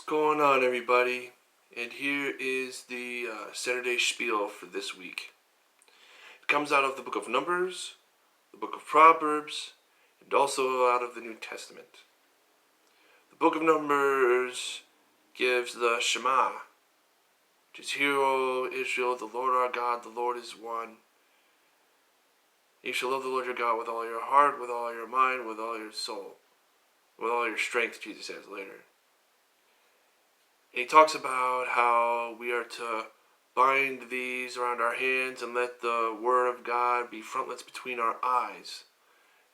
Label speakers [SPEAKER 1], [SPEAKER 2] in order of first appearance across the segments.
[SPEAKER 1] going on, everybody? And here is the Saturday Shpiel for this week. It comes out of the book of Numbers, the book of Proverbs, and also out of the New Testament. The book of Numbers gives the Shema, which is, Hear, O Israel, the Lord our God, the Lord is one. You shall love the Lord your God with all your heart, with all your mind, with all your soul, with all your strength, Jesus says later. And he talks about how we are to bind these around our hands and let the Word of God be frontlets between our eyes.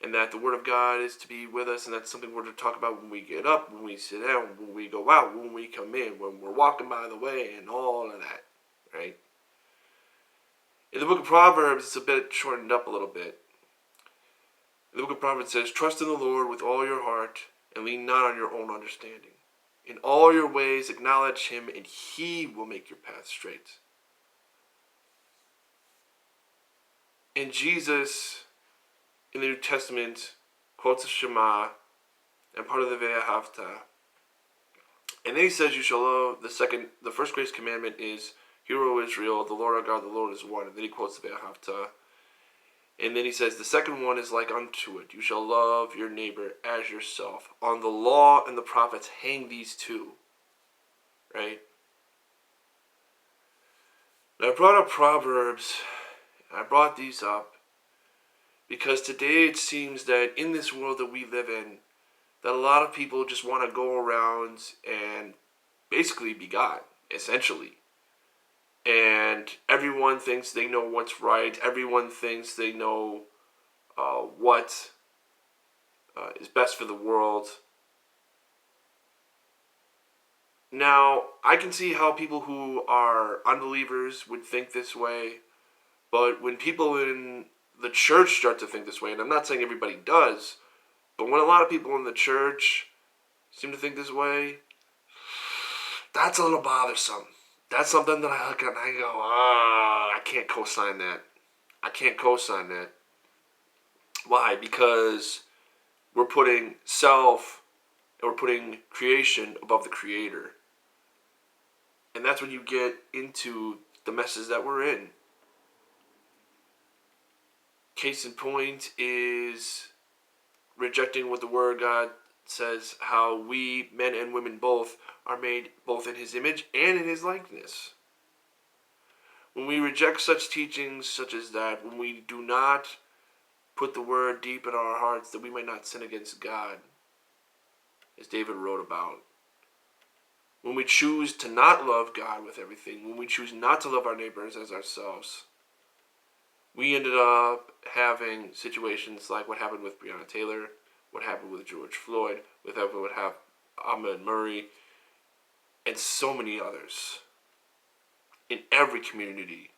[SPEAKER 1] And that the Word of God is to be with us, and that's something we're to talk about when we get up, when we sit down, when we go out, when we come in, when we're walking by the way, and all of that, right? In the book of Proverbs, it's a bit shortened up a little bit. In the book of Proverbs, it says, Trust in the Lord with all your heart, and lean not on your own understanding. In all your ways acknowledge him, and he will make your path straight. And Jesus, in the New Testament, quotes the Shema and part of the Ve'ahavta. And then he says, you shall love, the first greatest commandment is, Hear, O Israel, the Lord our God, the Lord is one. And then he quotes the Ve'ahavta. And then he says, the second one is like unto it. You shall love your neighbor as yourself. On the law and the prophets hang these two. Right? Now I brought up Proverbs. I brought these up because today it seems that in this world that we live in, that a lot of people just want to go around and basically be God, essentially. And everyone thinks they know what's right. Everyone thinks they know what is best for the world. Now, I can see how people who are unbelievers would think this way. But when people in the church start to think this way, and I'm not saying everybody does, but when a lot of people in the church seem to think this way, that's a little bothersome. That's something that I look at and I go, I can't co-sign that. I can't co-sign that. Why? Because we're putting self and we're putting creation above the creator. And that's when you get into the messes that we're in. Case in point is rejecting what the Word of God says, how we, men and women both, are made both in his image and in his likeness. When we reject such teachings such as that, when we do not put the word deep in our hearts that we might not sin against God, as David wrote about, when we choose to not love God with everything, when we choose not to love our neighbors as ourselves, we ended up having situations like what happened with Breonna Taylor, what happened with George Floyd, what happened with Ahmaud Murray, and so many others. In every community,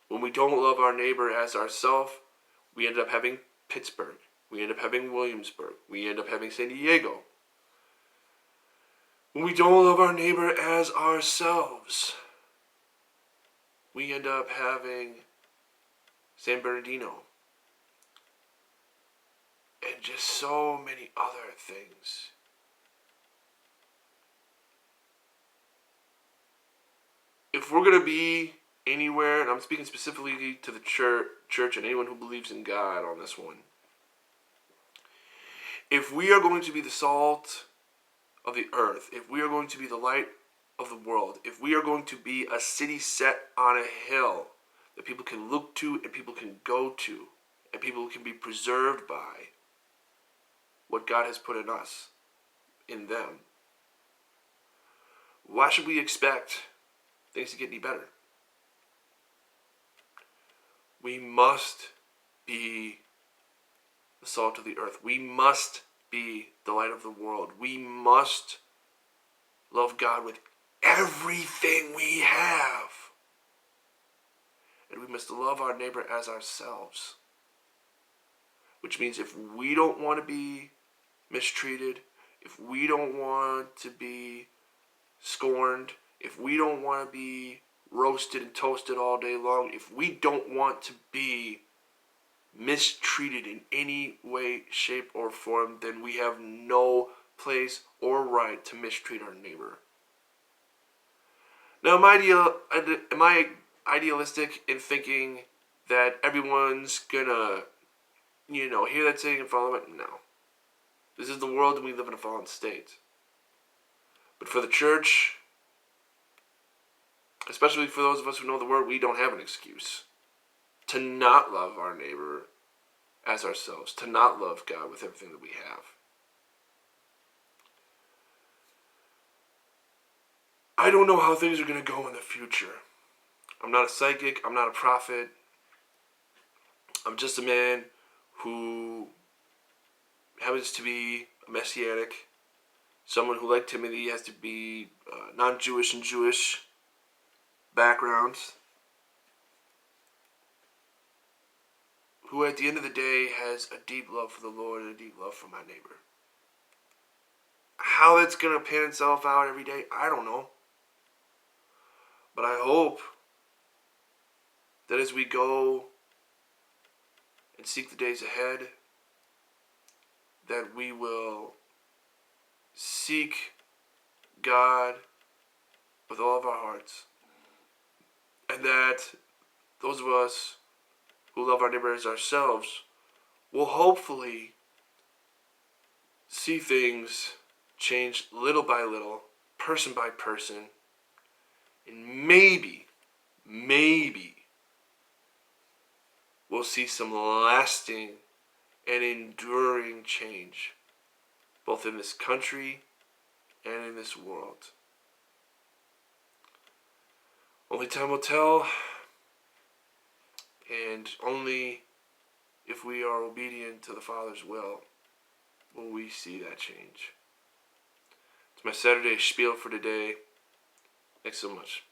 [SPEAKER 1] when we don't love our neighbor as ourselves, we end up having Pittsburgh, we end up having Williamsburg, we end up having San Diego. When we don't love our neighbor as ourselves, we end up having San Bernardino, and just so many other things. If we're going to be anywhere, and I'm speaking specifically to the church and anyone who believes in God on this one, if we are going to be the salt of the earth, if we are going to be the light of the world, if we are going to be a city set on a hill that people can look to and people can go to and people can be preserved by what God has put in us, in them, why should we expect things to get any better? We must be the salt of the earth. We must be the light of the world. We must love God with everything we have. And we must love our neighbor as ourselves. Which means if we don't want to be mistreated, if we don't want to be scorned, if we don't want to be roasted and toasted all day long, if we don't want to be mistreated in any way, shape, or form, then we have no place or right to mistreat our neighbor. Now, am I idealistic in thinking that everyone's gonna, hear that saying and follow it? No. This is the world and we live in a fallen state. But for the church, especially for those of us who know the word, we don't have an excuse to not love our neighbor as ourselves, to not love God with everything that we have. I don't know how things are going to go in the future. I'm not a psychic. I'm not a prophet. I'm just a man who happens to be a messianic. Someone who, like Timothy, has to be non-Jewish and Jewish backgrounds. Who at the end of the day has a deep love for the Lord and a deep love for my neighbor. How that's going to pan itself out every day, I don't know. But I hope that as we go and seek the days ahead, that we will seek God with all of our hearts. And that those of us who love our neighbor as ourselves will hopefully see things change little by little, person by person, and maybe we'll see some lasting and enduring change, both in this country and in this world. Only time will tell, and only if we are obedient to the Father's will we see that change. It's my Saturday spiel for today. Thanks so much.